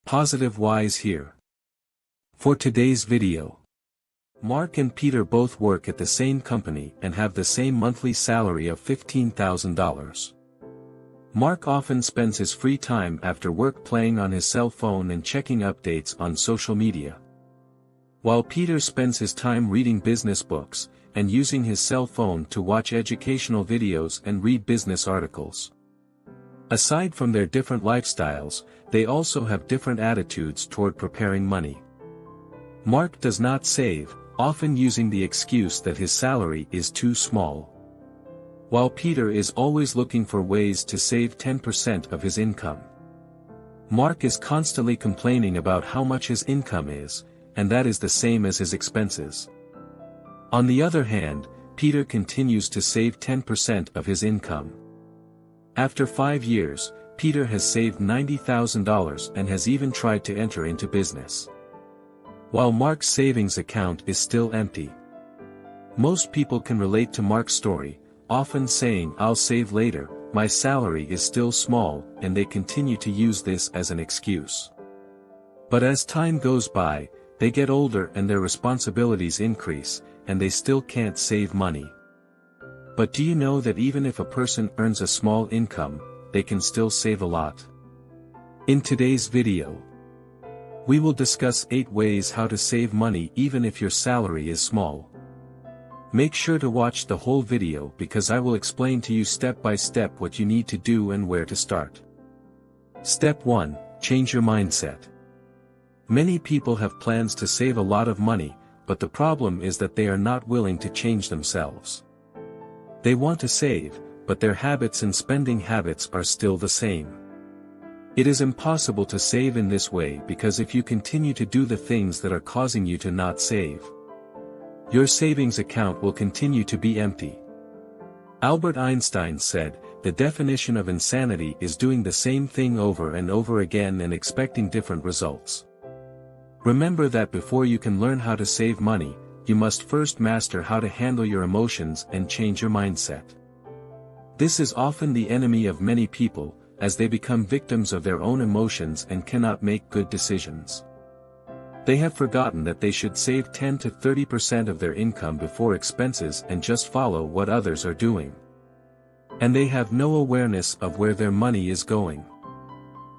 Positive whys here. For today's video, Mark and Peter both work at the same company and have the same monthly salary of $15,000. Mark often spends his free time after work playing on his cell phone and checking updates on social media, while Peter spends his time reading business books and using his cell phone to watch educational videos and read business articles. Aside from their different lifestyles, they also have different attitudes toward preparing money. Mark does not save, often using the excuse that his salary is too small, while Peter is always looking for ways to save 10% of his income. Mark is constantly complaining about how much his income is, and that is the same as his expenses. On the other hand, Peter continues to save 10% of his income. After 5 years, Peter has saved $90,000 and has even tried to enter into business, while Mark's savings account is still empty. Most people can relate to Mark's story, often saying, "I'll save later, my salary is still small," and they continue to use this as an excuse. But as time goes by, they get older and their responsibilities increase, and they still can't save money. But do you know that even if a person earns a small income, they can still save a lot? In today's video, we will discuss 8 ways how to save money even if your salary is small. Make sure to watch the whole video because I will explain to you step by step what you need to do and where to start. Step 1. Change your mindset. Many people have plans to save a lot of money, but the problem is that they are not willing to change themselves. They want to save, but their habits and spending habits are still the same. It is impossible to save in this way because if you continue to do the things that are causing you to not save, your savings account will continue to be empty. Albert Einstein said, "The definition of insanity is doing the same thing over and over again and expecting different results." Remember that before you can learn how to save money, you must first master how to handle your emotions and change your mindset. This is often the enemy of many people, as they become victims of their own emotions and cannot make good decisions. They have forgotten that they should save 10 to 30% of their income before expenses and just follow what others are doing. And they have no awareness of where their money is going.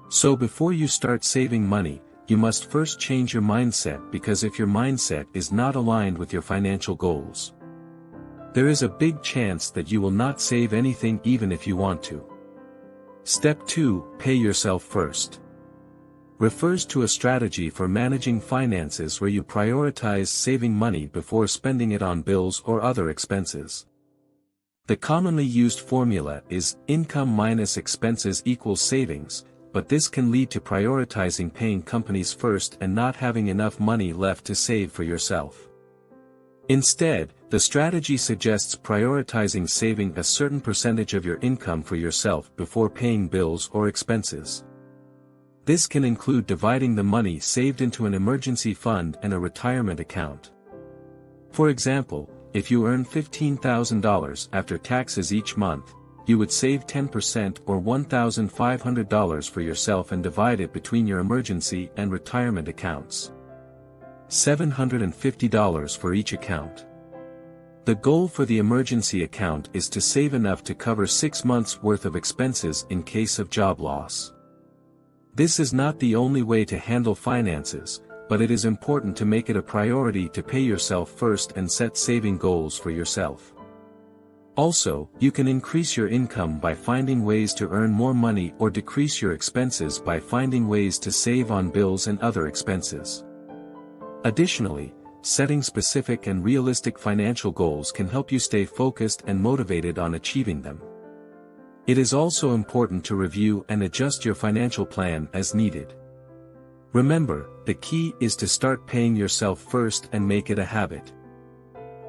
So before you start saving money, you must first change your mindset, because if your mindset is not aligned with your financial goals, there is a big chance that you will not save anything even if you want to. Step 2. Pay yourself first. Refers to a strategy for managing finances where you prioritize saving money before spending it on bills or other expenses. The commonly used formula is income minus expenses equals savings, but this can lead to prioritizing paying companies first and not having enough money left to save for yourself. Instead, the strategy suggests prioritizing saving a certain percentage of your income for yourself before paying bills or expenses. This can include dividing the money saved into an emergency fund and a retirement account. For example, if you earn $15,000 after taxes each month, you would save 10% or $1,500 for yourself and divide it between your emergency and retirement accounts. $750 for each account. The goal for the emergency account is to save enough to cover 6 months' worth of expenses in case of job loss. This is not the only way to handle finances, but it is important to make it a priority to pay yourself first and set saving goals for yourself. Also, you can increase your income by finding ways to earn more money or decrease your expenses by finding ways to save on bills and other expenses. Additionally, setting specific and realistic financial goals can help you stay focused and motivated on achieving them. It is also important to review and adjust your financial plan as needed. Remember, the key is to start paying yourself first and make it a habit.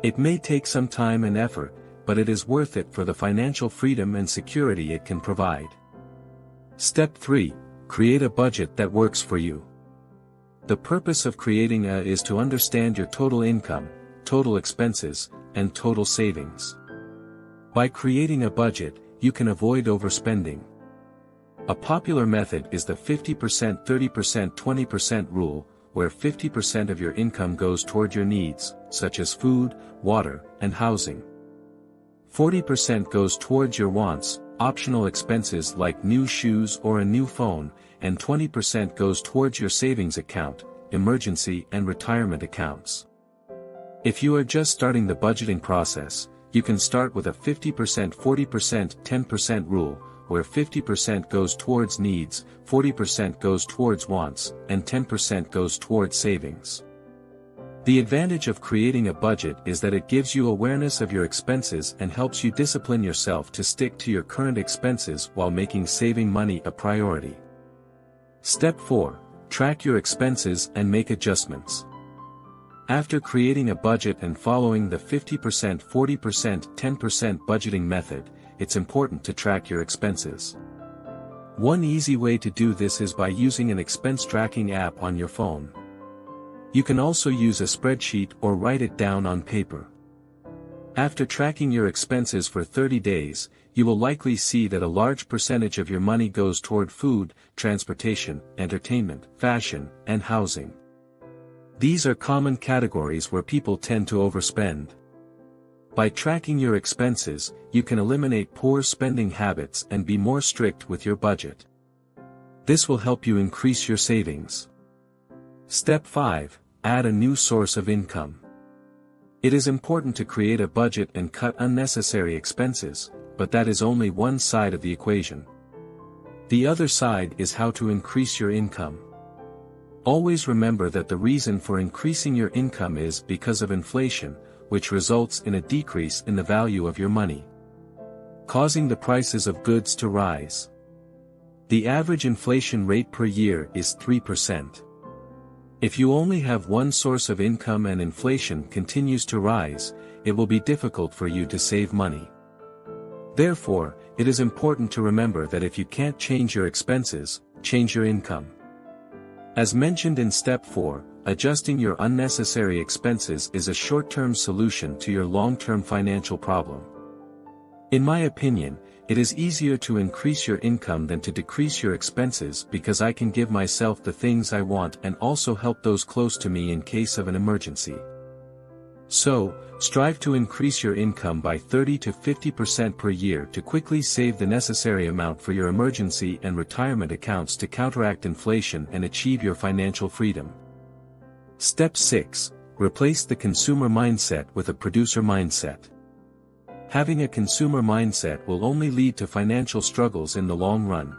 It may take some time and effort, but it is worth it for the financial freedom and security it can provide. Step 3. Create a budget that works for you. The purpose of creating a is to understand your total income, total expenses, and total savings. By creating a budget, you can avoid overspending. A popular method is the 50% 30% 20% rule, where 50% of your income goes toward your needs, such as food, water, and housing. 40% goes towards your wants, optional expenses like new shoes or a new phone, and 20% goes towards your savings account, emergency and retirement accounts. If you are just starting the budgeting process, you can start with a 50% 40% 10% rule, where 50% goes towards needs, 40% goes towards wants, and 10% goes towards savings. The advantage of creating a budget is that it gives you awareness of your expenses and helps you discipline yourself to stick to your current expenses while making saving money a priority. Step 4. Track your expenses and make adjustments. After creating a budget and following the 50% 40% 10% budgeting method, it's important to track your expenses. One easy way to do this is by using an expense tracking app on your phone. You can also use a spreadsheet or write it down on paper. After tracking your expenses for 30 days, you will likely see that a large percentage of your money goes toward food, transportation, entertainment, fashion, and housing. These are common categories where people tend to overspend. By tracking your expenses, you can eliminate poor spending habits and be more strict with your budget. This will help you increase your savings. Step 5. Add a new source of income. It is important to create a budget and cut unnecessary expenses, but that is only one side of the equation. The other side is how to increase your income. Always remember that the reason for increasing your income is because of inflation, which results in a decrease in the value of your money, causing the prices of goods to rise. The average inflation rate per year is 3%. If you only have one source of income and inflation continues to rise, it will be difficult for you to save money. Therefore, it is important to remember that if you can't change your expenses, change your income. As mentioned in Step 4, adjusting your unnecessary expenses is a short-term solution to your long-term financial problem. In my opinion, it is easier to increase your income than to decrease your expenses because I can give myself the things I want and also help those close to me in case of an emergency. So, strive to increase your income by 30 to 50% per year to quickly save the necessary amount for your emergency and retirement accounts to counteract inflation and achieve your financial freedom. Step 6. Replace the consumer mindset with a producer mindset. Having a consumer mindset will only lead to financial struggles in the long run.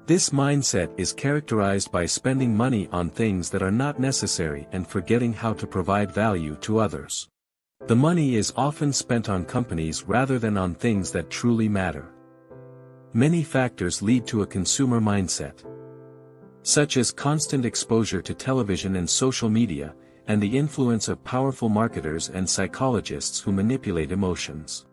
This mindset is characterized by spending money on things that are not necessary and forgetting how to provide value to others. The money is often spent on companies rather than on things that truly matter. Many factors lead to a consumer mindset, such as constant exposure to television and social media, and the influence of powerful marketers and psychologists who manipulate emotions.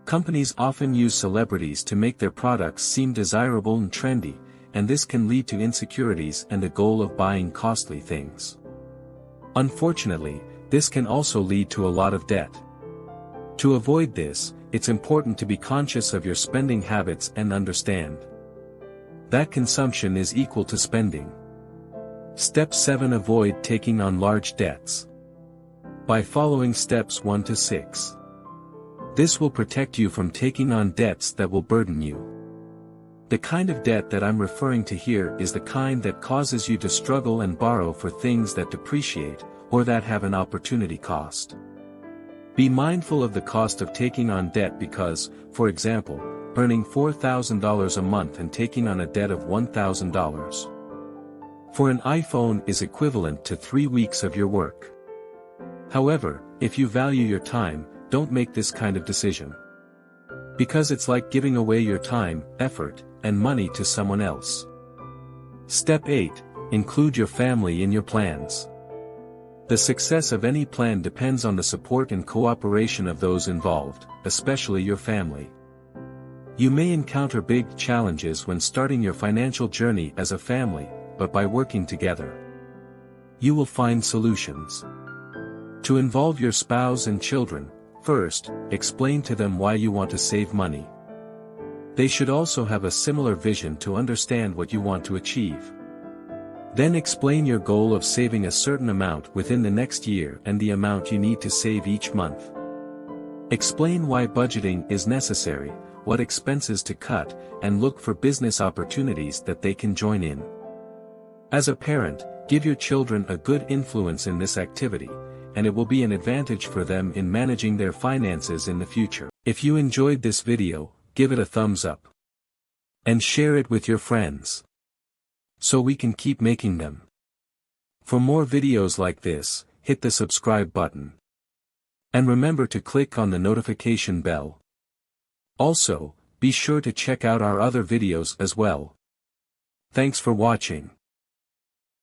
Companies often use celebrities to make their products seem desirable and trendy, and this can lead to insecurities and a goal of buying costly things. Unfortunately, this can also lead to a lot of debt. To avoid this, it's important to be conscious of your spending habits and understand that consumption is equal to spending. Step 7. Avoid taking on large debts. By following steps 1 to 6. This will protect you from taking on debts that will burden you. The kind of debt that I'm referring to here is the kind that causes you to struggle and borrow for things that depreciate, or that have an opportunity cost. Be mindful of the cost of taking on debt because, for example, earning $4,000 a month and taking on a debt of $1,000 for an iPhone is equivalent to 3 weeks of your work. However, if you value your time, don't make this kind of decision. Because it's like giving away your time, effort, and money to someone else. Step 8. Include your family in your plans. The success of any plan depends on the support and cooperation of those involved, especially your family. You may encounter big challenges when starting your financial journey as a family, but by working together, you will find solutions. To involve your spouse and children, first, explain to them why you want to save money. They should also have a similar vision to understand what you want to achieve. Then explain your goal of saving a certain amount within the next year and the amount you need to save each month. Explain why budgeting is necessary, what expenses to cut, and look for business opportunities that they can join in. As a parent, give your children a good influence in this activity, and it will be an advantage for them in managing their finances in the future. If you enjoyed this video, give it a thumbs up. And share it with your friends, so we can keep making them. For more videos like this, hit the subscribe button. And remember to click on the notification bell. Also, be sure to check out our other videos as well. Thanks for watching.